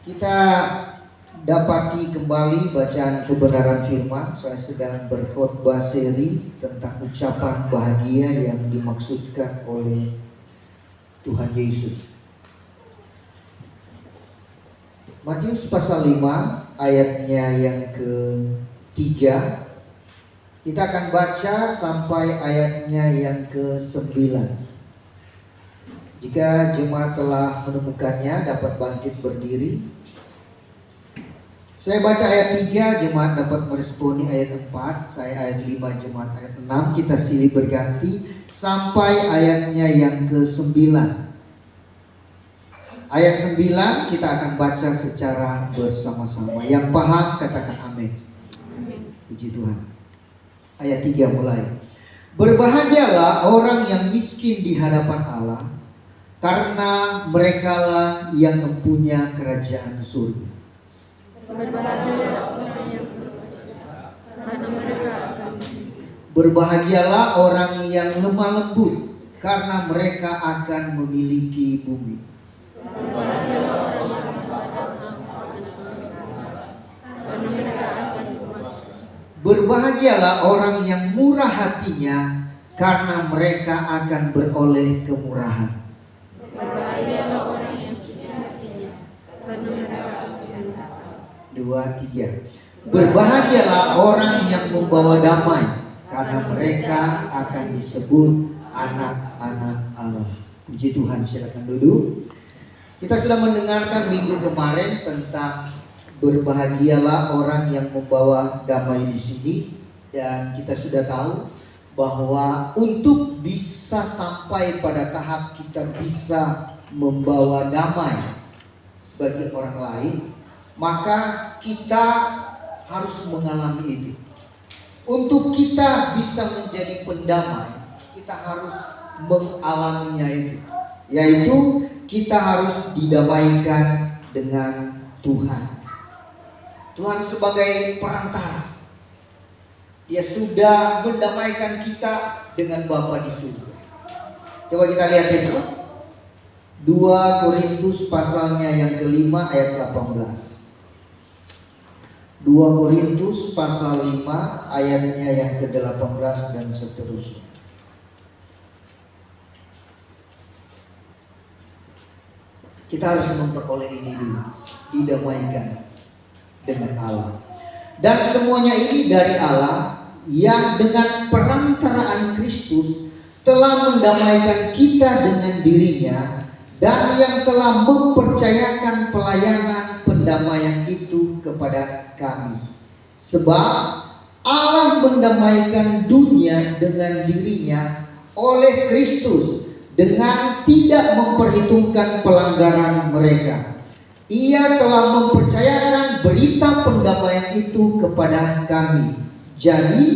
Kita dapati kembali bacaan kebenaran firman. Saya sedang berkhotbah seri tentang ucapan bahagia yang dimaksudkan oleh Tuhan Yesus. Matius pasal 5 ayatnya yang ke-3. Kita akan baca sampai ayatnya yang ke-9. Jika jemaat telah menemukannya, dapat bangkit berdiri. Saya baca ayat 3, jemaat dapat meresponi ayat 4. Saya ayat 5, jemaat ayat 6. Kita silih berganti sampai ayatnya yang ke-9. Ayat 9 kita akan baca secara bersama-sama. Yang paham katakan amin. Puji Tuhan. Ayat 3 mulai. Berbahagialah orang yang miskin di hadapan Allah, karena merekalah yang mempunyai kerajaan surga. Berbahagialah orang yang lemah lembut, karena mereka akan memiliki bumi. Berbahagialah orang yang murah hatinya, karena mereka akan beroleh kemurahan. Berbahagialah orang yang suci hatinya, karena mereka akan 2, 3. Berbahagialah orang yang membawa damai, karena mereka akan disebut anak-anak Allah. Puji Tuhan, silakan duduk. Kita sudah mendengarkan minggu kemarin tentang berbahagialah orang yang membawa damai di sini, dan kita sudah tahu bahwa untuk bisa sampai pada tahap kita bisa membawa damai bagi orang lain, maka kita harus mengalami ini. Untuk kita bisa menjadi pendamai, kita harus mengalaminya itu, yaitu kita harus didamaikan dengan Tuhan. Tuhan sebagai perantara, Dia sudah mendamaikan kita dengan Bapa di surga. Coba kita lihat itu. 2 Korintus pasalnya yang ke-5 ayat 18. 2 Korintus pasal 5 ayatnya yang ke-18 dan seterusnya. Kita harus memperoleh ini dulu, didamaikan dengan Allah. Dan semuanya ini dari Allah yang dengan perantaraan Kristus telah mendamaikan kita dengan dirinya, dan yang telah mempercayakan pelayanan pendamaian itu kepada kami. Sebab Allah mendamaikan dunia dengan dirinya oleh Kristus, dengan tidak memperhitungkan pelanggaran mereka. Ia telah mempercayakan berita pendamaian itu kepada kami. Jadi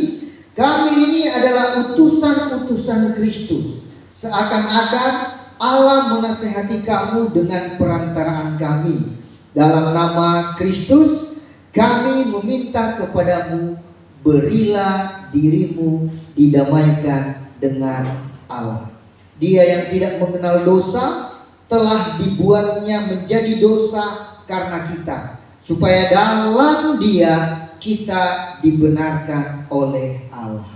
kami ini adalah utusan-utusan Kristus. Seakan-akan Allah menasihati kamu dengan perantaraan kami. Dalam nama Kristus kami meminta kepadamu, berilah dirimu didamaikan dengan Allah. Dia yang tidak mengenal dosa telah dibuatnya menjadi dosa karena kita, supaya dalam Dia kita dibenarkan oleh Allah.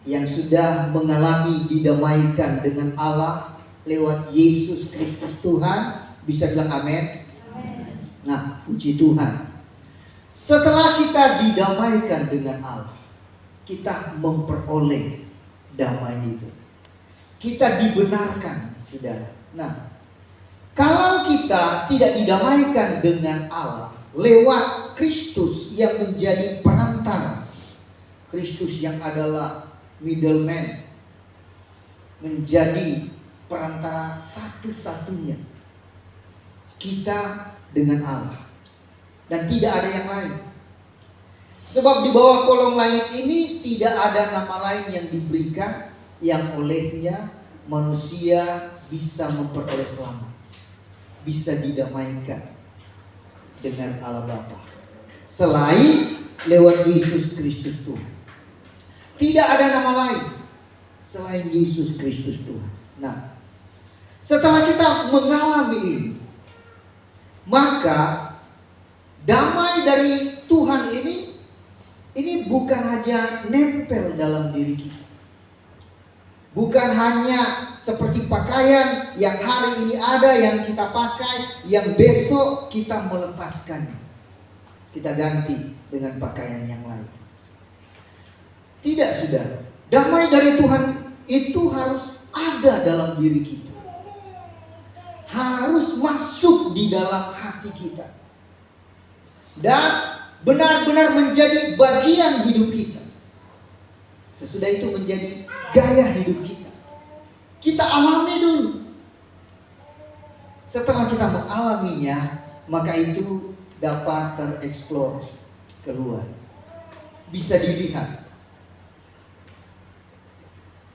Yang sudah mengalami didamaikan dengan Allah lewat Yesus Kristus Tuhan, bisa bilang amin. Nah, puji Tuhan. Setelah kita didamaikan dengan Allah, kita memperoleh damai itu. Kita dibenarkan, saudara. Nah, kalau kita tidak didamaikan dengan Allah lewat Kristus yang menjadi perantara, Kristus yang adalah middleman, menjadi perantara satu-satunya kita dengan Allah, dan tidak ada yang lain. Sebab di bawah kolong langit ini tidak ada nama lain yang diberikan yang olehnya manusia bisa memperoleh selamat, bisa didamaikan dengan Allah Bapa, selain lewat Yesus Kristus Tuhan. Tidak ada nama lain selain Yesus Kristus Tuhan. Nah, setelah kita mengalami ini, Maka damai dari Tuhan ini bukan hanya nempel dalam diri kita. Bukan hanya seperti pakaian yang hari ini ada, yang kita pakai, yang besok kita melepaskan. Kita ganti dengan pakaian yang lain. Tidak, saudara. Damai dari Tuhan itu harus ada dalam diri kita. Harus masuk di dalam hati kita. Dan benar-benar menjadi bagian hidup kita. Sesudah itu menjadi gaya hidup kita. Kita alami dulu. Setelah kita mengalaminya, maka itu dapat tereksplor keluar. Bisa dilihat.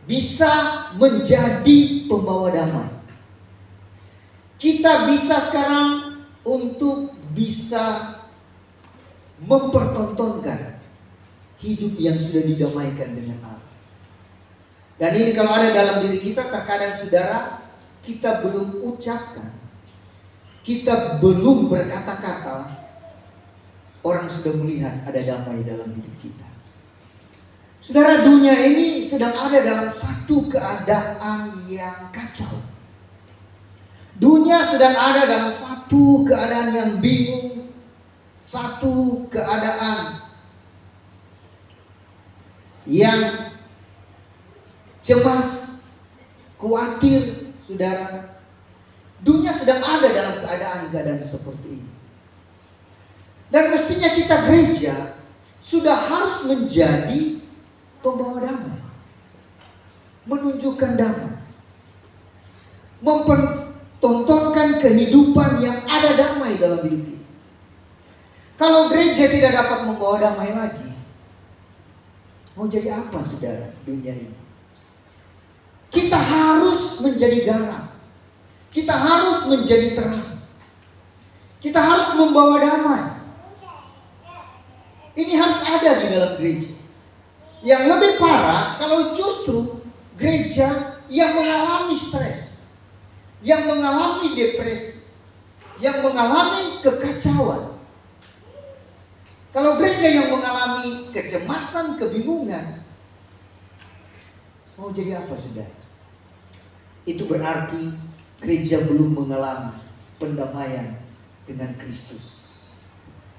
Bisa menjadi pembawa damai. Kita bisa sekarang untuk bisa mempertontonkan hidup yang sudah didamaikan dengan Allah. Dan ini kalau ada dalam diri kita, terkadang saudara, kita belum ucapkan, kita belum berkata-kata, orang sudah melihat ada damai dalam hidup kita. Saudara, dunia ini sedang ada dalam satu keadaan yang kacau. Dunia sedang ada dalam satu keadaan yang bingung, satu keadaan yang cemas, khawatir, saudara. Dunia sedang ada dalam keadaan-keadaan seperti ini. Dan mestinya kita gereja sudah harus menjadi pembawa damai, menunjukkan damai, mempertontonkan kehidupan yang ada damai dalam hidup kita. Kalau gereja tidak dapat membawa damai lagi, mau jadi apa saudara dunia ini? Kita harus menjadi garam. Kita harus menjadi terang. Kita harus membawa damai. Ini harus ada di dalam gereja. Yang lebih parah kalau justru gereja yang mengalami stres, yang mengalami depresi, yang mengalami kekacauan. Kalau gereja yang mengalami kecemasan, kebingungan, mau jadi apa saudara? Itu berarti gereja belum mengalami pendamaian dengan Kristus,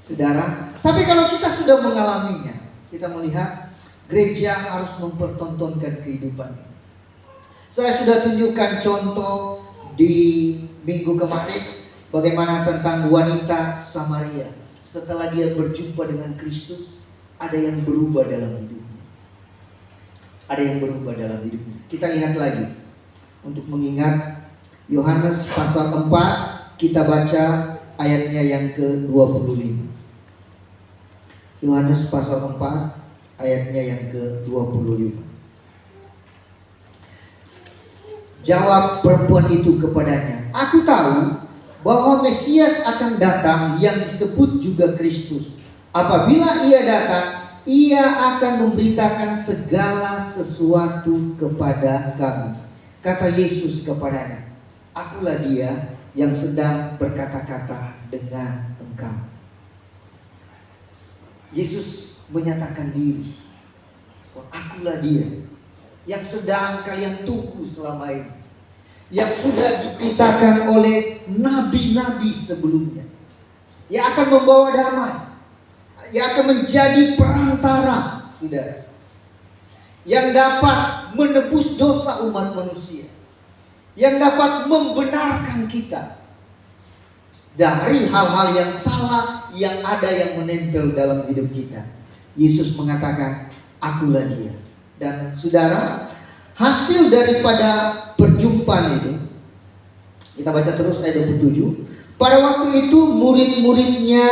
saudara. Tapi kalau kita sudah mengalaminya, kita melihat gereja harus mempertontonkan kehidupan ini. Saya sudah tunjukkan contoh di minggu kemarin bagaimana tentang wanita Samaria. Setelah dia berjumpa dengan Kristus, ada yang berubah dalam hidupnya. Ada yang berubah dalam hidupnya. Kita lihat lagi. Untuk mengingat Yohanes pasal 4, kita baca ayatnya yang ke-25. Yohanes pasal 4, ayatnya yang ke-25. Jawab perempuan itu kepadanya, "Aku tahu bahwa Mesias akan datang yang disebut juga Kristus. Apabila ia datang, ia akan memberitakan segala sesuatu kepada kami." Kata Yesus kepadanya, "Akulah dia yang sedang berkata-kata dengan engkau." Yesus menyatakan diri, "Akulah dia yang sedang kalian tunggu selama ini, yang sudah diberitakan oleh nabi-nabi sebelumnya, yang akan membawa damai, yang akan menjadi perantara, saudara, yang dapat menebus dosa umat manusia, yang dapat membenarkan kita dari hal-hal yang salah yang ada yang menempel dalam hidup kita. Yesus mengatakan, "Akulah dia." Dan saudara, hasil daripada perjumpaan itu, kita baca terus ayat 27. Pada waktu itu murid-muridnya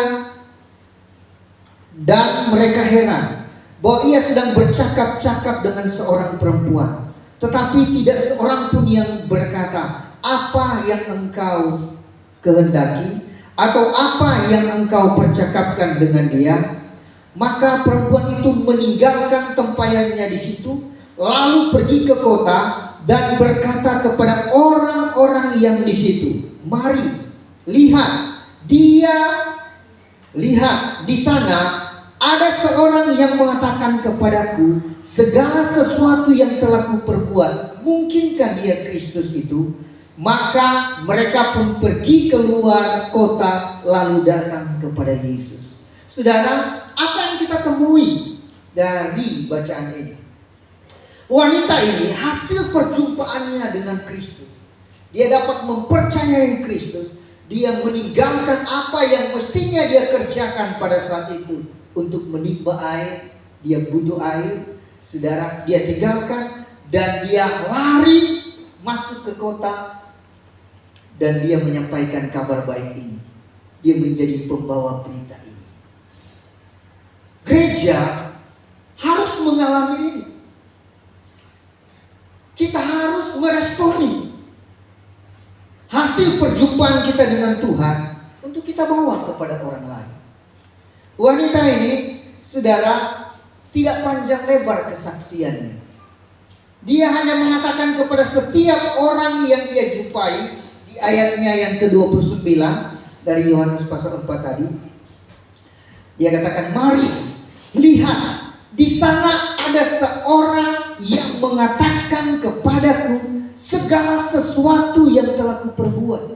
dan mereka heran bahwa ia sedang bercakap-cakap dengan seorang perempuan, tetapi tidak seorang pun yang berkata, "Apa yang engkau kehendaki?" atau "Apa yang engkau percakapkan dengan dia?" Maka perempuan itu meninggalkan tempayannya di situ, lalu pergi ke kota dan berkata kepada orang-orang yang di situ, "Mari, lihat, dia lihat di sana ada seorang yang mengatakan kepadaku, segala sesuatu yang telah kuperbuat, mungkinkah dia Kristus itu? Maka mereka pun pergi keluar kota lalu datang kepada Yesus. Saudara, apa yang kita temui dari bacaan ini? Wanita ini hasil perjumpaannya dengan Kristus. Dia dapat mempercayai Kristus. Dia meninggalkan apa yang mestinya dia kerjakan pada saat itu untuk menimba air. Dia butuh air, saudara, dia tinggalkan dan dia lari masuk ke kota. Dan dia menyampaikan kabar baik ini. Dia menjadi pembawa berita ini. Gereja harus mengalami ini. Kita harus meresponi hasil perjumpaan kita dengan Tuhan untuk kita bawa kepada orang lain. Wanita ini, saudara, tidak panjang lebar kesaksiannya. Dia hanya mengatakan kepada setiap orang yang dia jumpai, ayatnya yang ke-29 dari Yohanes pasal 4 tadi. Dia katakan, mari lihat, di sana ada seorang yang mengatakan kepadaku segala sesuatu yang telah kuperbuat.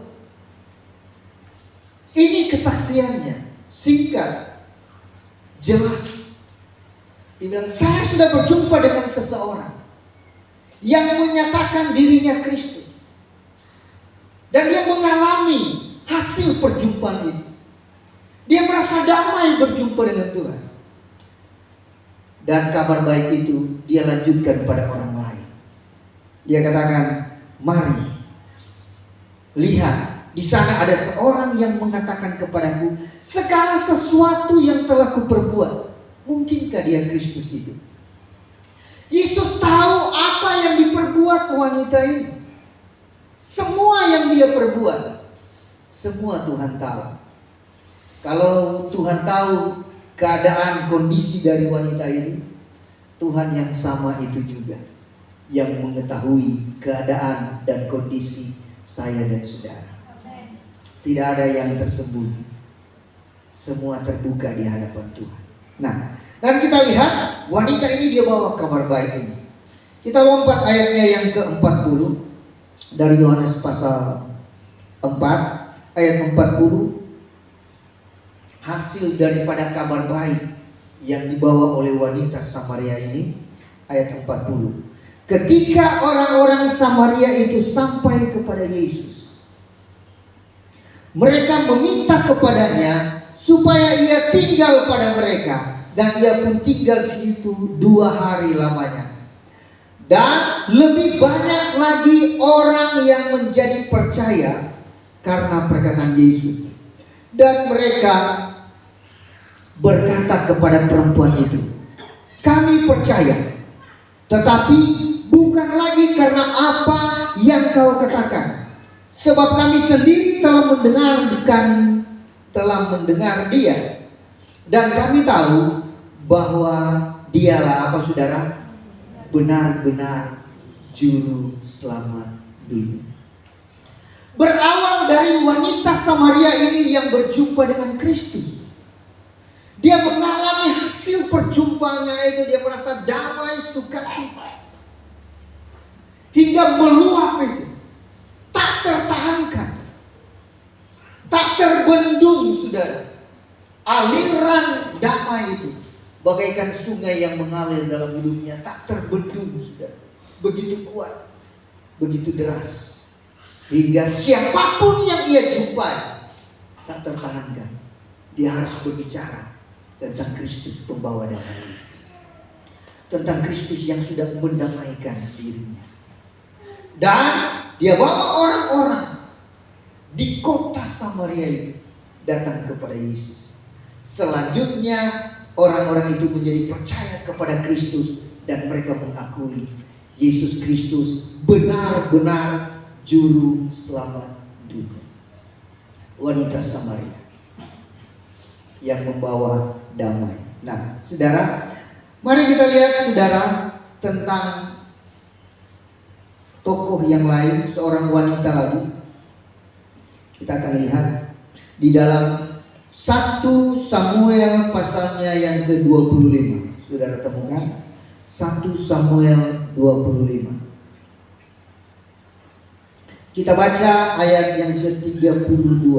Ini kesaksiannya, singkat, jelas. Dia bilang, saya sudah berjumpa dengan seseorang yang menyatakan dirinya Kristus. Dan dia mengalami hasil perjumpaan itu. Dia merasa damai berjumpa dengan Tuhan. Dan kabar baik itu dia lanjutkan pada orang lain. Dia katakan, mari lihat, di sana ada seorang yang mengatakan kepadaku segala sesuatu yang telah kuperbuat. Mungkinkah dia Kristus itu? Yesus tahu apa yang diperbuat wanita ini. Semua yang dia perbuat, semua Tuhan tahu. Kalau Tuhan tahu keadaan kondisi dari wanita ini, Tuhan yang sama itu juga yang mengetahui keadaan dan kondisi saya dan saudara. Tidak ada yang tersembunyi. Semua terbuka di hadapan Tuhan. Nah, dan kita lihat wanita ini dia bawa kabar baik ini. Kita lompat ayatnya yang ke-40. Dari Yohanes pasal 4 ayat 40, hasil daripada kabar baik yang dibawa oleh wanita Samaria ini. Ayat 40, ketika orang-orang Samaria itu sampai kepada Yesus, mereka meminta kepadanya supaya ia tinggal pada mereka, dan ia pun tinggal situ 2 hari lamanya. Dan lebih banyak lagi orang yang menjadi percaya karena perkataan Yesus. Dan mereka berkata kepada perempuan itu, kami percaya, tetapi bukan lagi karena apa yang kau katakan, sebab kami sendiri telah mendengar dia, dan kami tahu bahwa dialah apa, saudara? Benar-benar juru selamat dunia. Berawal dari wanita Samaria ini yang berjumpa dengan Kristus. Dia mengalami hasil perjumpaannya itu, dia merasa damai, sukacita, hingga meluap itu, tak tertahankan, tak terbendung, saudara. Aliran damai itu bagaikan sungai yang mengalir dalam hidupnya, tak terbendung, saudara. Begitu kuat, begitu deras, hingga siapapun yang ia jumpai tak tertahankan. Dia harus berbicara tentang Kristus pembawa damai, tentang Kristus yang sudah mendamaikan dirinya. Dan dia bawa orang-orang di kota Samaria itu datang kepada Yesus. Selanjutnya orang-orang itu menjadi percaya kepada Kristus dan mereka mengakui Yesus Kristus benar-benar juru selamat dunia. Wanita Samaria yang membawa damai. Nah, saudara, mari kita lihat, saudara, tentang tokoh yang lain, seorang wanita lagi. Kita akan lihat Di dalam 1 Samuel pasalnya yang ke-25. Saudara temukan 1 Samuel 25. Kita baca ayat yang ke-32.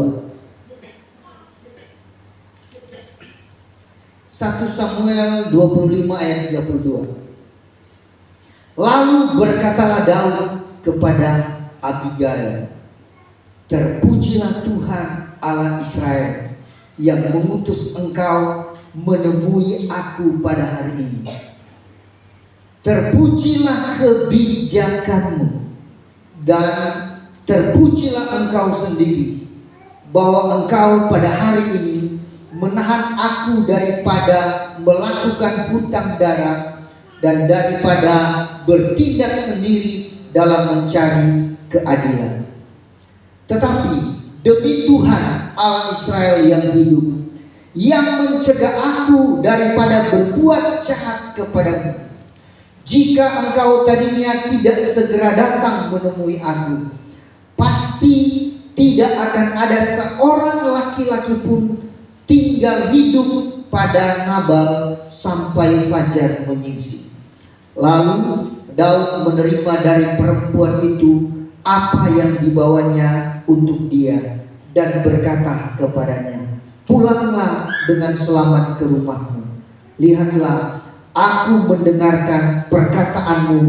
1 Samuel 25 ayat 32. Lalu berkatalah Daud kepada Abigail, terpujilah Tuhan Allah Israel yang mengutus engkau menemui aku pada hari ini. Terpujilah kebijakanmu dan terpujilah engkau sendiri, bahwa engkau pada hari ini menahan aku daripada melakukan hutang darah dan daripada bertindak sendiri dalam mencari keadilan. Tetapi demi Tuhan Allah Israel yang hidup, yang mencegah aku daripada berbuat jahat kepadamu, jika engkau tadinya tidak segera datang menemui aku, pasti tidak akan ada seorang laki-laki pun tinggal hidup pada Nabal sampai fajar menyingsing. Lalu Daud menerima dari perempuan itu apa yang dibawanya untuk dia dan berkata kepadanya, pulanglah dengan selamat ke rumahmu. Lihatlah, aku mendengarkan perkataanmu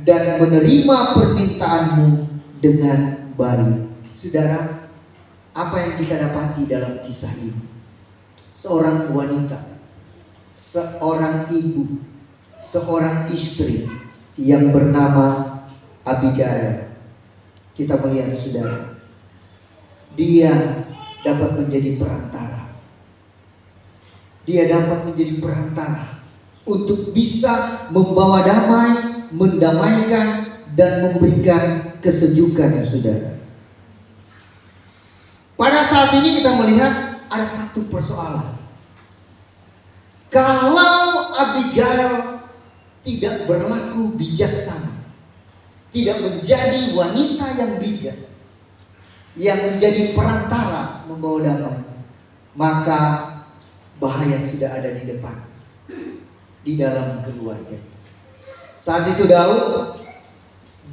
dan menerima permintaanmu dengan baik. Saudara, apa yang kita dapati dalam kisah ini? Seorang wanita, seorang ibu, seorang istri yang bernama Abigail. Kita melihat, saudara, dia dapat menjadi perantara. Dia dapat menjadi perantara untuk bisa membawa damai, mendamaikan, dan memberikan kesejukan, saudara. Pada saat ini kita melihat ada satu persoalan. Kalau Abigail tidak berlaku bijaksana, tidak menjadi wanita yang bijak, yang menjadi perantara membawa damai, maka bahaya sudah ada di depan, di dalam keluarga. Saat itu Daud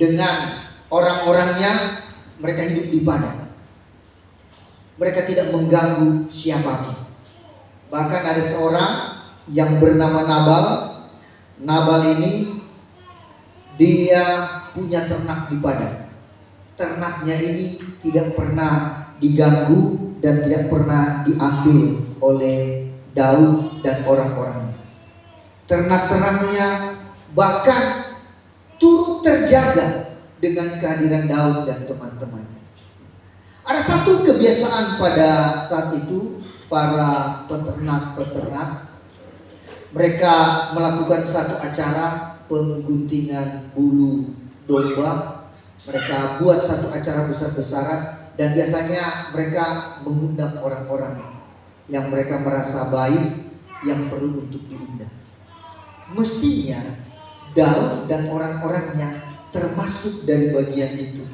dengan orang-orangnya, mereka hidup di padang. Mereka tidak mengganggu siapapun. Bahkan ada seorang yang bernama Nabal. Nabal ini dia punya ternak di padang. Ternaknya ini tidak pernah diganggu dan tidak pernah diambil oleh Daud dan orang-orangnya. Ternak-ternaknya bahkan turut terjaga dengan kehadiran Daud dan teman-temannya. Ada satu kebiasaan pada saat itu, para peternak-peternak, mereka melakukan satu acara pengguntingan bulu domba. Mereka buat satu acara besar-besaran, dan biasanya mereka mengundang orang-orang yang mereka merasa baik, yang perlu untuk diundang. Mestinya Daud dan orang-orangnya termasuk dari bagian itu,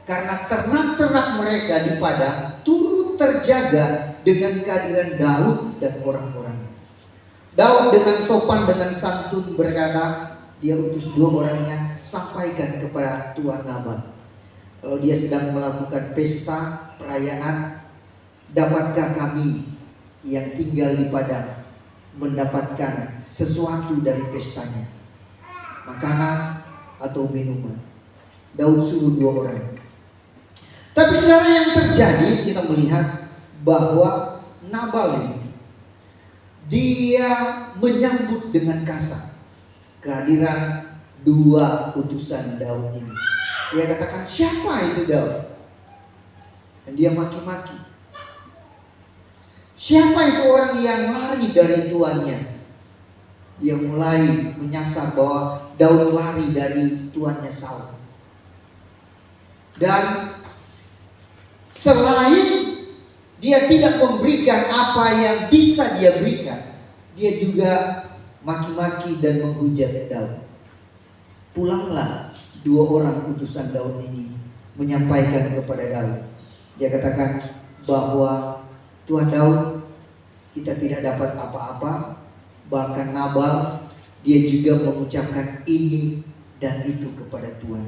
karena ternak-ternak mereka di padang turut terjaga dengan kehadiran Daud dan orang-orangnya. Daud dengan sopan, dengan santun berkata, dia utus 2 orangnya, sampaikan kepada Tuan Nabal, kalau dia sedang melakukan pesta perayaan, dapatkah kami yang tinggal di padang mendapatkan sesuatu dari pestanya, makanan atau minuman? Daud suruh 2 orang. Tapi saudara, yang terjadi, kita melihat bahwa Nabal ini dia menyambut dengan kasar kehadiran 2 utusan Daud ini. Dia katakan, siapa itu Daud? Dan dia maki-maki. Siapa itu orang yang lari dari tuannya? Dia mulai menyasar bahwa Daud lari dari tuannya Saul. Dan selain dia tidak memberikan apa yang bisa dia berikan, dia juga maki-maki dan menghujat Daud. Pulanglah 2 orang utusan Daud ini menyampaikan kepada Daud. Dia katakan bahwa Tuan Daud, kita tidak dapat apa-apa. Bahkan Nabal, dia juga mengucapkan ini dan itu kepada Tuhan.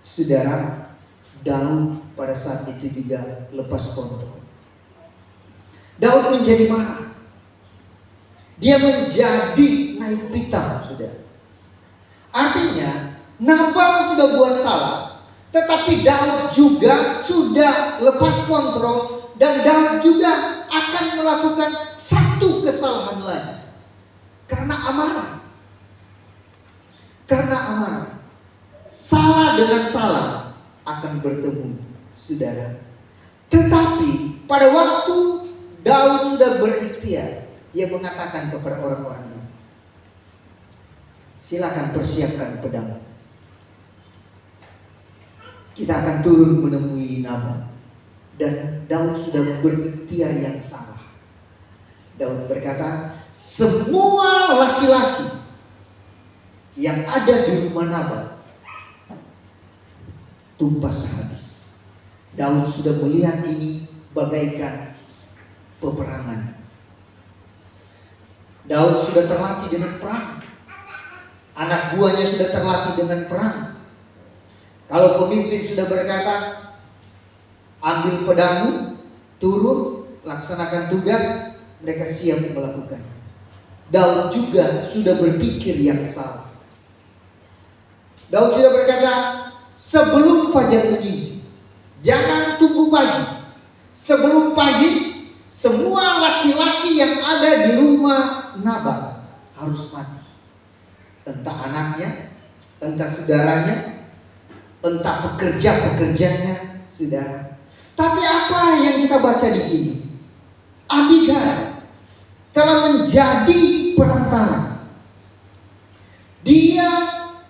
Saudara, Daud pada saat itu juga lepas kontrol. Daud menjadi marah. Dia menjadi naik pitam, saudara. Artinya, Nabal sudah buat salah, tetapi Daud juga sudah lepas kontrol, dan Daud juga akan melakukan satu kesalahan lagi. Karena amarah. Karena amarah. Salah dengan salah akan bertemu, saudara. Tetapi pada waktu Daud sudah berikhtiar, dia mengatakan kepada orang-orangnya, silakan persiapkan pedang. Kita akan turun menemui Nabal. Dan Daud sudah berikhtiar yang salah. Daud berkata, semua laki-laki yang ada di rumah Nabal tumpas habis. Daud sudah melihat ini bagaikan peperangan. Daud sudah terlatih dengan perang. Anak buahnya sudah terlatih dengan perang. Kalau pemimpin sudah berkata, ambil pedangmu, turun, laksanakan tugas, mereka siap melakukan. Daud juga sudah berpikir yang salah. Daud sudah berkata, sebelum fajar menyingsing, jangan tunggu pagi. Sebelum pagi, semua laki-laki yang ada di rumah Nabal harus mati. Entah anaknya, entah saudaranya, entah pekerja-pekerjanya, saudara. Tapi apa yang kita baca di sini? Abigail telah menjadi perantara. Dia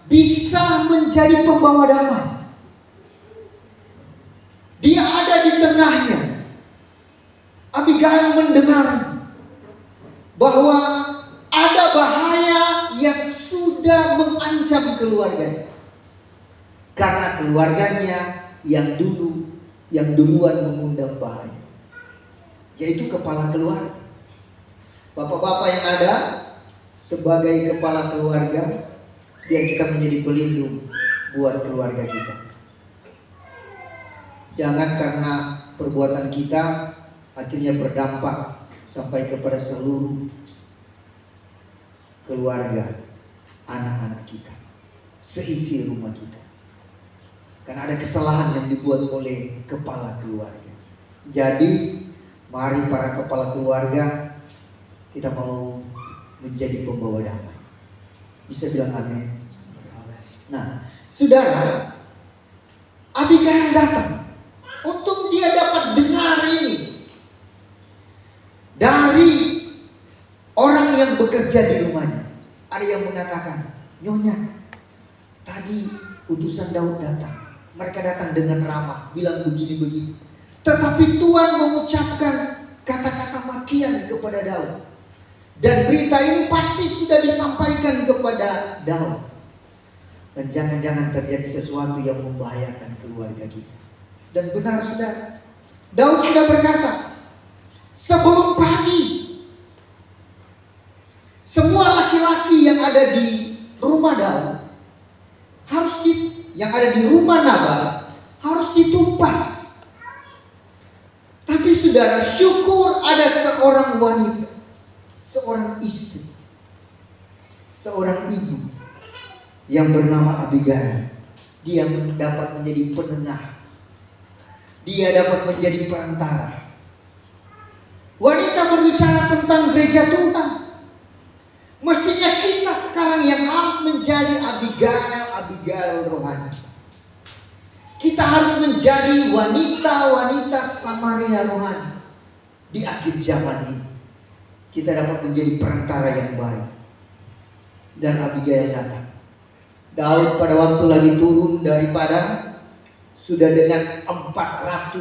bisa menjadi pembawa damai. Dia ada di tengahnya. Abigail mendengar bahwa ada bahaya yang sudah mengancam keluarganya. Karena keluarganya yang duluan mengundang bahaya, yaitu kepala keluarga. Bapak-bapak yang ada sebagai kepala keluarga, biar kita menjadi pelindung buat keluarga kita. Jangan karena perbuatan kita akhirnya berdampak sampai kepada seluruh keluarga, anak-anak kita, seisi rumah kita. Karena ada kesalahan yang dibuat oleh kepala keluarga. Jadi, mari para kepala keluarga, kita mau menjadi pembawa damai. Bisa bilang amin? Nah, saudara, Abigail datang untuk dia dapat dengar ini dari orang yang bekerja di rumahnya. Ada yang mengatakan, Nyonya, tadi utusan Daud datang. Mereka datang dengan ramah, bilang begini-begini. Tetapi Tuhan mengucapkan kata-kata makian kepada Daud. Dan berita ini pasti sudah disampaikan kepada Daud. Dan jangan-jangan terjadi sesuatu yang membahayakan keluarga kita. Dan benar saudara, Daud sudah berkata, sebelum pagi, semua laki-laki yang ada di rumah Daud yang ada di rumah Nabal harus ditumpas. Tapi saudara, syukur ada seorang wanita, seorang istri, seorang ibu yang bernama Abigail. Dia dapat menjadi penengah. Dia dapat menjadi perantara. Wanita berbicara tentang gereja Tuhan. Mestinya kita sekarang yang harus menjadi Abigail rohani. Kita harus menjadi wanita-wanita Samaria rohani. Di akhir zaman ini kita dapat menjadi perantara yang baik. Dan Abigail datang. Daud pada waktu lagi turun dari padang, sudah dengan 400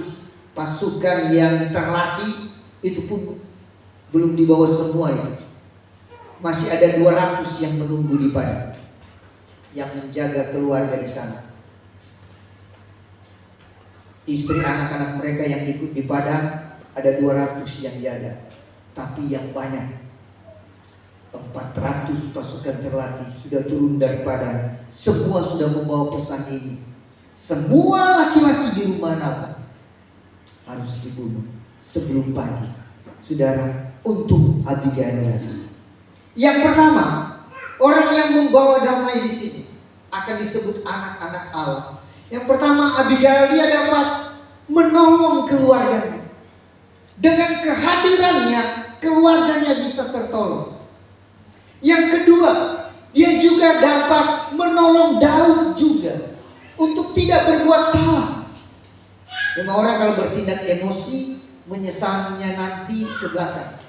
pasukan yang terlatih, itu pun belum dibawa semua ya. Masih ada 200 yang menunggu di padang, yang menjaga keluarga di sana. Istri anak-anak mereka yang ikut di padang ada 200 yang jaga, tapi yang banyak 400 pasukan terlatih sudah turun dari padang. Semua sudah membawa pesan ini. Semua laki-laki di rumah Nabal harus dibunuh sebelum pagi. Saudara, untuk Abigail tadi. Yang pertama, orang yang membawa damai di sini akan disebut anak-anak Allah. Yang pertama, Abigail, dia dapat menolong keluarganya. Dengan kehadirannya, keluarganya bisa tertolong. Yang kedua, dia juga dapat menolong Daud juga untuk tidak berbuat salah. Memang orang kalau bertindak emosi, menyesalnya nanti ke belakang.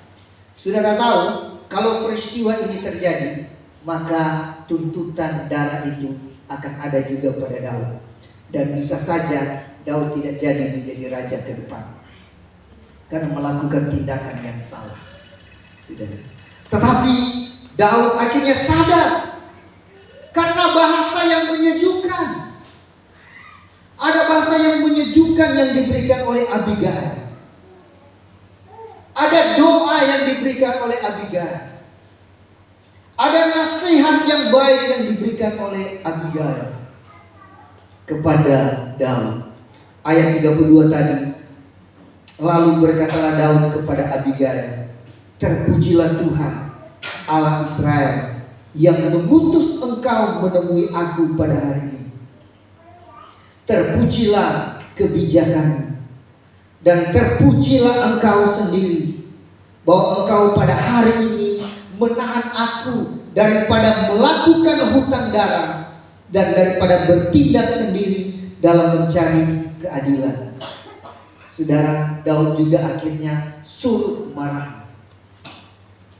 Saudara tahu, kalau peristiwa ini terjadi, maka tuntutan darah itu akan ada juga pada Daud. Dan bisa saja Daud tidak jadi menjadi raja ke depan karena melakukan tindakan yang salah. Saudara. Tetapi Daud akhirnya sadar karena bahasa yang menyejukkan. Ada bahasa yang menyejukkan yang diberikan oleh Abigail. Ada doa yang diberikan oleh Abigail. Ada nasihat yang baik yang diberikan oleh Abigail kepada Daud. Ayat 32 tadi. Lalu berkatalah Daud kepada Abigail, terpujilah Tuhan Allah Israel yang mengutus engkau menemui aku pada hari ini. Terpujilah kebijakanmu dan terpujilah engkau sendiri bahwa engkau pada hari ini menahan aku daripada melakukan hutang darah dan daripada bertindak sendiri dalam mencari keadilan. Saudara, Daud juga akhirnya surut marah.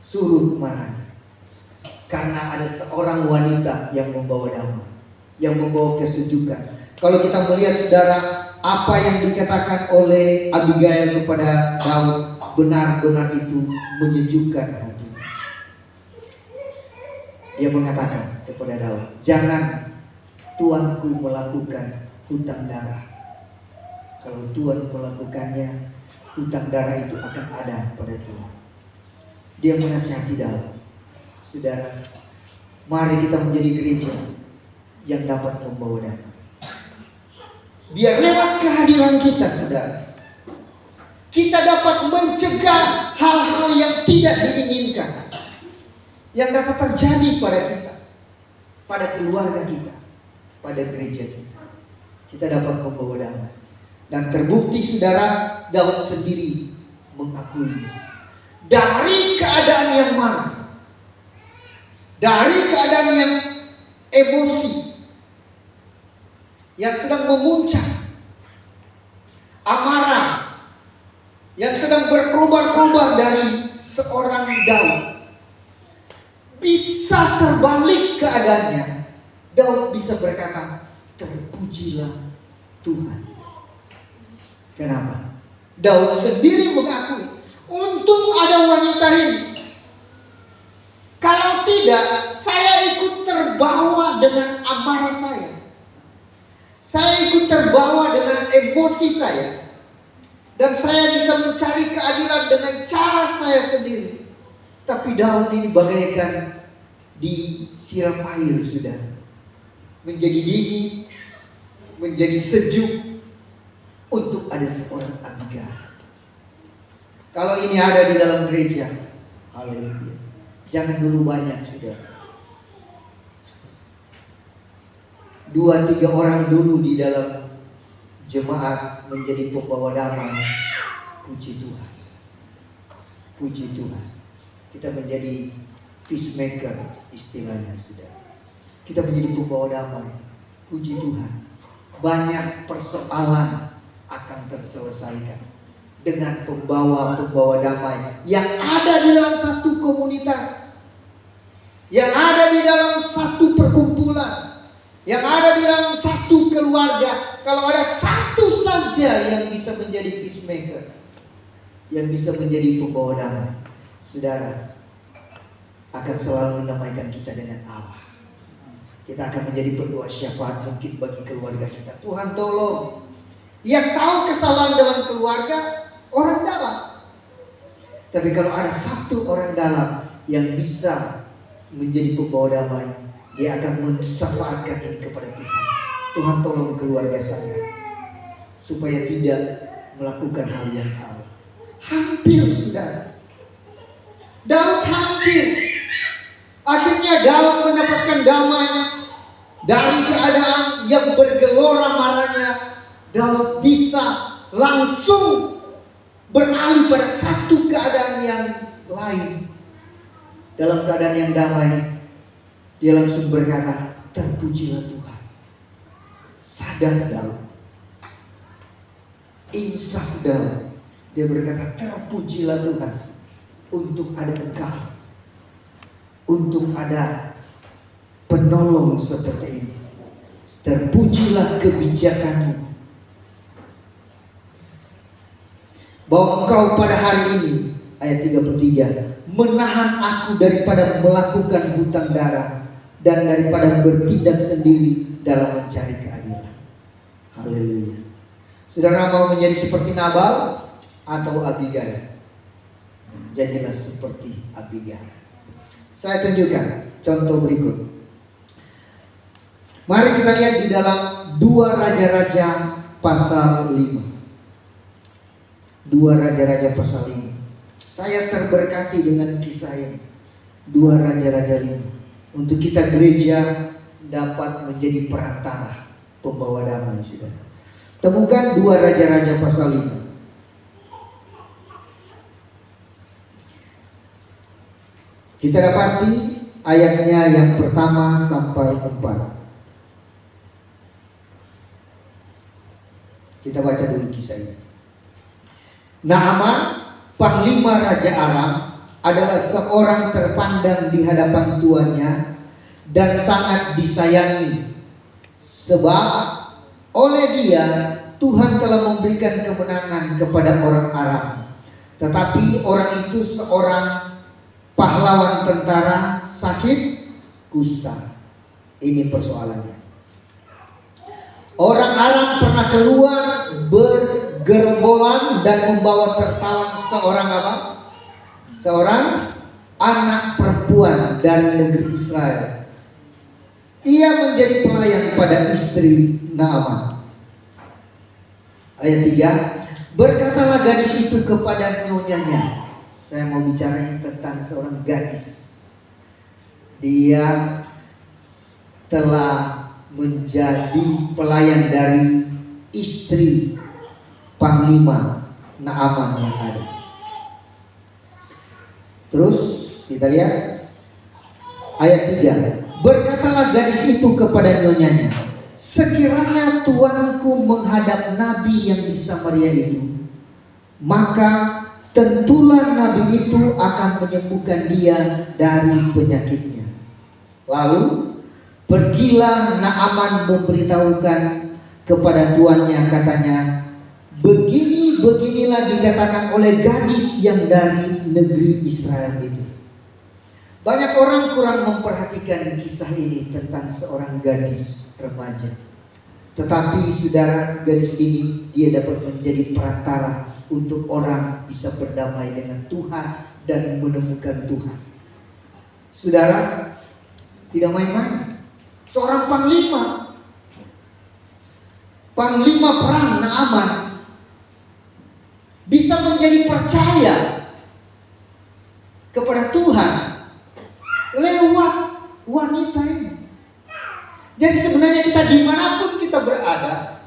Surut marah karena ada seorang wanita yang membawa damai, yang membawa kesejukan. Kalau kita melihat, saudara, apa yang dikatakan oleh Abigail kepada Daud benar-benar itu menyejukkan hati. Dia mengatakan kepada Daud, jangan tuanku melakukan hutang darah. Kalau Tuhan melakukannya, hutang darah itu akan ada pada Tuhan. Dia menasihati Daud. Saudara, mari kita menjadi gereja yang dapat membawa damai. Biar lewat kehadiran kita, saudara, kita dapat mencegah hal-hal yang tidak diinginkan yang dapat terjadi pada kita, pada keluarga kita, pada gereja kita. Kita dapat membawa damai. Dan terbukti, saudara, Daud sendiri mengakui dari keadaan yang marah, dari keadaan yang emosi, yang sedang memuncak, amarah yang sedang berkobar-kobar dari seorang Daud, bisa terbalik keadaannya. Daud bisa berkata, terpujilah Tuhan. Kenapa? Daud sendiri mengakui, untung ada wanita ini. Kalau tidak, saya ikut terbawa dengan amarah saya. Saya ikut terbawa dengan emosi saya. Dan saya bisa mencari keadilan dengan cara saya sendiri. Tapi Daud ini bagaikan disiram air sudah. Menjadi dingin, menjadi sejuk untuk ada seorang Abigail. Kalau ini ada di dalam gereja, haleluya. Jangan dulu banyak, sudah. 2-3 orang dulu di dalam jemaat menjadi pembawa damai. Puji Tuhan. Puji Tuhan. Kita menjadi peacemaker, istilahnya, sudah. Kita menjadi pembawa damai. Puji Tuhan. Banyak persoalan akan terselesaikan dengan pembawa-pembawa damai yang ada di dalam satu komunitas, yang ada di dalam satu perkumpulan, yang ada di dalam satu keluarga. Kalau ada satu saja yang bisa menjadi peacemaker, yang bisa menjadi pembawa damai, saudara, akan selalu mendamaikan kita dengan Allah. Kita akan menjadi berdoa syafaat mungkin bagi keluarga kita. Tuhan tolong, yang tahu kesalahan dalam keluarga, orang dalam. Tapi kalau ada satu orang dalam yang bisa menjadi pembawa damai, dia akan mensyafaatkan ini kepada Tuhan. Tuhan tolong keluarga saya supaya tidak melakukan hal yang salah. Hampir saudara, Daud hampir. Akhirnya Daud mendapatkan damai dari keadaan yang bergelora marahnya. Daud bisa langsung beralih pada satu keadaan yang lain. Dalam keadaan yang damai, dia langsung berkata, terpujilah Tuhan. Sadar Daud, insaf Daud. Dia berkata, terpujilah Tuhan. Untuk ada Engkau, untuk ada penolong seperti ini. Terpujilah kebijakanmu, bahwa Engkau pada hari ini, ayat 33, menahan aku daripada melakukan hutang darah dan daripada bertindak sendiri dalam mencari keadilan. Haleluya. Saudara mau menjadi seperti Nabal atau Abigail? Jadilah seperti Abigail. Saya tunjukkan contoh berikut. Mari kita lihat di dalam 2 Raja-Raja pasal 5. 2 Raja-Raja pasal 5. Saya terberkati dengan kisah ini. 2 Raja-Raja 5. Untuk kita gereja dapat menjadi perantara, pembawa damai, saudara. Temukan 2 Raja-Raja pasal 5. Kita dapati ayatnya yang pertama sampai 4. Kita baca dulu kisah ini. Naaman, panglima Raja Aram, adalah seorang terpandang di hadapan tuannya dan sangat disayangi. Sebab oleh dia Tuhan telah memberikan kemenangan kepada orang Aram. Tetapi orang itu seorang pahlawan tentara sakit kusta. Ini persoalannya. Orang Aram pernah keluar bergerombolan dan membawa tertawan seorang apa? Seorang anak perempuan dari negeri Israel. Ia menjadi pelayan pada istri Naaman. Ayat 3, berkatalah gadis itu kepada nyonyanya. Saya mau bicara tentang seorang gadis. Dia telah menjadi pelayan dari istri panglima Naaman yang ada. Terus kita lihat ayat 3. Berkatalah gadis itu kepada nyonyanya, sekiranya tuanku menghadap nabi yang di Samaria itu, maka tentulah nabi itu akan menyembuhkan dia dari penyakitnya. Lalu pergilah Naaman memberitahukan kepada tuannya, katanya, beginilah dikatakan oleh gadis yang dari negeri Israel itu. Banyak orang kurang memperhatikan kisah ini tentang seorang gadis remaja. Tetapi saudara, gadis ini dia dapat menjadi perantara untuk orang bisa berdamai dengan Tuhan dan menemukan Tuhan. Saudara, tidak main-main. Seorang panglima perang Naaman bisa menjadi percaya kepada Tuhan lewat wanita ini. Jadi sebenarnya kita dimanapun kita berada,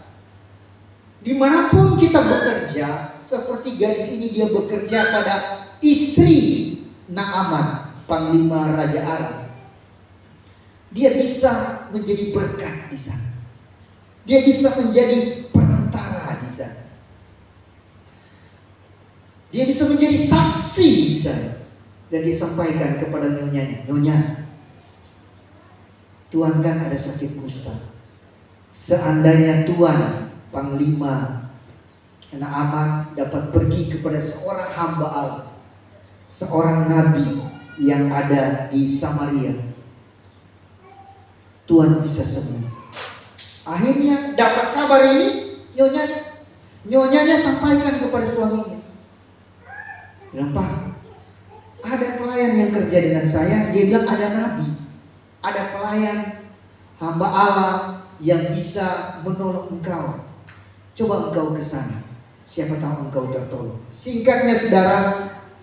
dimanapun kita bekerja, seperti gadis ini dia bekerja pada istri Naaman, panglima Raja Aram. Dia bisa menjadi berkat di sana. Dia bisa menjadi perantara di sana. Dia bisa menjadi saksi di sana. Dan dia sampaikan kepada nyonyanya, nyonya, Tuan kan ada sakit kusta. Seandainya Tuan panglima Naaman dapat pergi kepada seorang hamba Allah, seorang nabi yang ada di Samaria, Tuhan bisa sembuh. Akhirnya dapat kabar ini, nyonyanya sampaikan kepada suaminya. Bilang, Pak, ada pelayan yang kerja dengan saya. Dia bilang ada nabi, ada pelayan hamba Allah yang bisa menolong engkau. Coba engkau ke sana, siapa tahu engkau tertolong. Singkatnya saudara,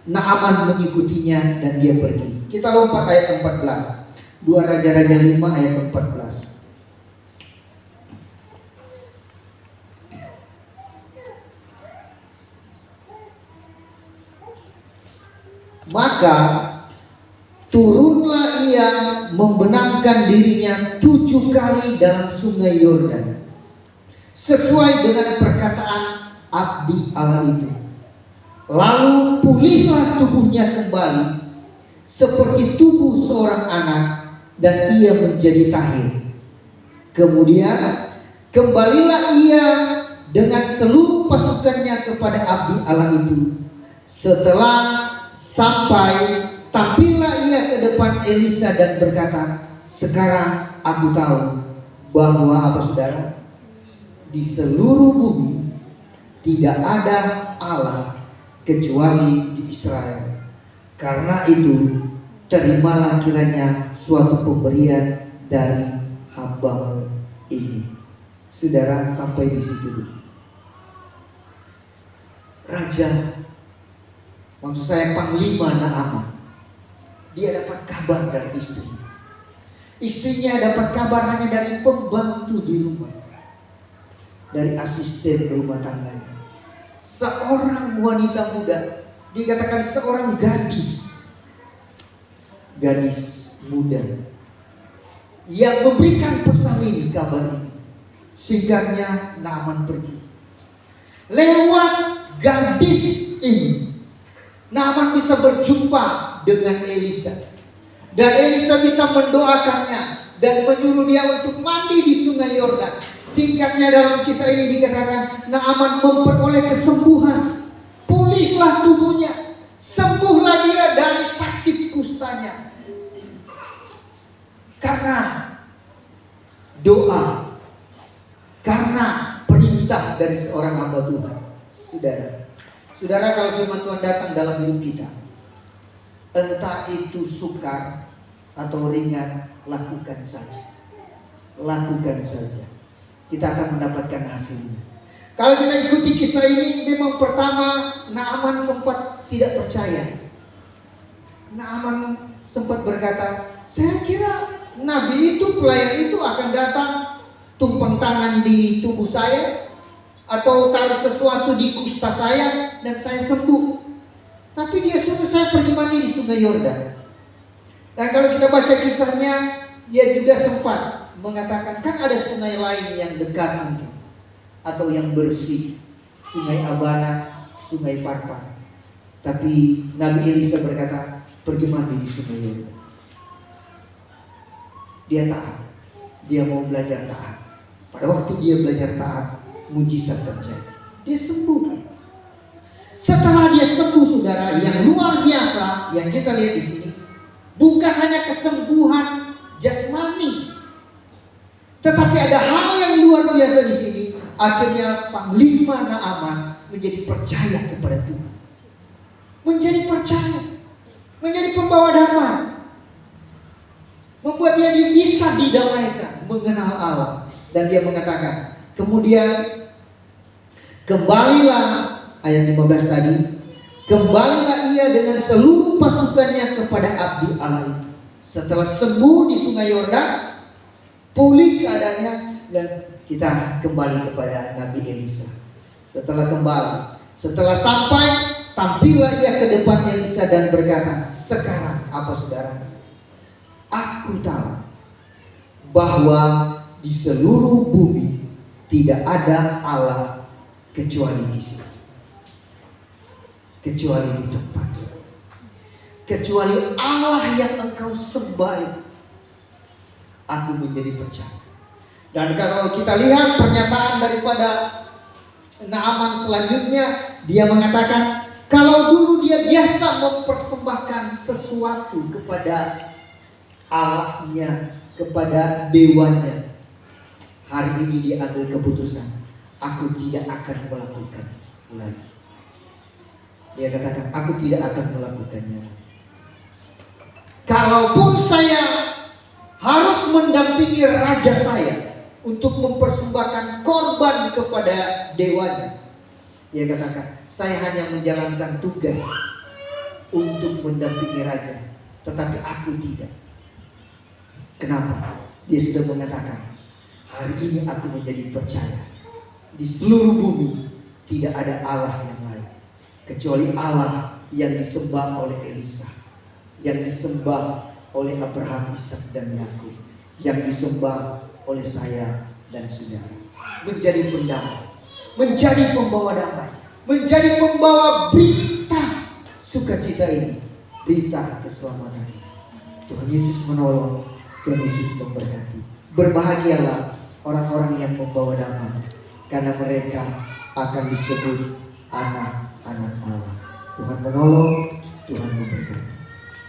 Naaman mengikutinya dan dia pergi. Kita lompat ayat 14. 2 Raja-Raja 5 ayat 14. Maka turunlah ia membenamkan dirinya 7 kali dalam sungai Yordan, sesuai dengan perkataan abdi Allah itu. Lalu pulihlah tubuhnya kembali seperti tubuh seorang anak, dan ia menjadi tahir. Kemudian kembalilah ia dengan seluruh pasukannya kepada abdi Allah itu. Setelah sampai, tampillah ia ke depan Elisa dan berkata, sekarang aku tahu bahwa apa saudara? Di seluruh bumi tidak ada Allah kecuali di Israel. Karena itu terimalah kiranya suatu pemberian dari hamba ini. Saudara, sampai di situ dulu. Raja, maksud saya Panglima Naaman, dia dapat kabar dari istri. Istrinya dapat kabar hanya dari pembantu di rumah, dari asisten rumah tangganya. Seorang wanita muda, dikatakan seorang gadis muda yang memberikan pesan ini, kabar ini. Singkatnya, Naaman pergi. Lewat gadis ini, Naaman bisa berjumpa dengan Elisa, dan Elisa bisa mendoakannya dan menyuruh dia untuk mandi di sungai Yordan. Singkatnya, dalam kisah ini dikatakan Naaman memperoleh kesembuhan. Pulihlah tubuhnya, sembuhlah dia dari sakit kustanya, karena doa, karena perintah dari seorang hamba Tuhan. Saudara, kalau firman Tuhan datang dalam hidup kita, entah itu sukar atau ringan, lakukan saja. Lakukan saja. Kita akan mendapatkan hasilnya. Kalau kita ikuti kisah ini, memang pertama Naaman sempat tidak percaya. Naaman sempat berkata, saya kira nabi itu, pelayan itu akan datang, tumpang tangan di tubuh saya, atau taruh sesuatu di kusta saya dan saya sembuh. Tapi dia suruh saya pergi mandi di sungai Yordan. Dan kalau kita baca kisahnya, dia juga sempat mengatakan, kan ada sungai lain yang dekat mungkin, atau yang bersih, sungai Abana, sungai Parpan. Tapi Nabi Elisa berkata, pergi mandi di sungai Yordan. Dia taat, dia mau belajar taat. Pada waktu dia belajar taat, mujizat terjadi, dia sembuh. Setelah dia sembuh, saudara, yang luar biasa yang kita lihat di sini, bukan hanya kesembuhan jasmani, tetapi ada hal yang luar biasa di sini. Akhirnya Panglima Naaman menjadi percaya kepada Tuhan, menjadi percaya, menjadi pembawa damai, membuat dia bisa didamaikan, mengenal Allah. Dan dia mengatakan, kemudian kembalilah, ayat 15 tadi, kembalilah ia dengan seluruh pasukannya kepada abdi Allah itu. Setelah sembuh di sungai Yordan, pulih keadaannya, dan kita kembali kepada Nabi Elisa. Setelah kembali, setelah sampai, tampillah ia ke depan Elisa dan berkata, sekarang apa saudara? Aku tahu bahwa di seluruh bumi tidak ada Allah kecuali di sini, kecuali di tempat, kecuali Allah yang engkau sembah itu. Aku menjadi percaya. Dan kalau kita lihat pernyataan daripada Naaman selanjutnya, dia mengatakan, kalau dulu dia biasa mempersembahkan sesuatu kepada Allahnya, kepada dewanya, hari ini dia ambil keputusan, aku tidak akan melakukan lagi. Dia katakan, aku tidak akan melakukannya. Kalaupun saya harus mendampingi raja saya untuk mempersembahkan korban kepada dewanya, dia katakan, saya hanya menjalankan tugas untuk mendampingi raja, tetapi aku tidak. Kenapa? Dia sudah mengatakan, hari ini aku menjadi percaya di seluruh bumi tidak ada Allah yang lain kecuali Allah yang disembah oleh Elisa, yang disembah oleh Abraham, Ishak dan Yakub, yang disembah oleh saya dan saudara. Menjadi pendamai, menjadi pembawa damai, menjadi pembawa berita sukacita ini, berita keselamatan. Tuhan Yesus menolong, Tuhan Yesus memberkati. Berbahagialah orang-orang yang membawa damai, karena mereka akan disebut anak-anak Allah. Tuhan menolong,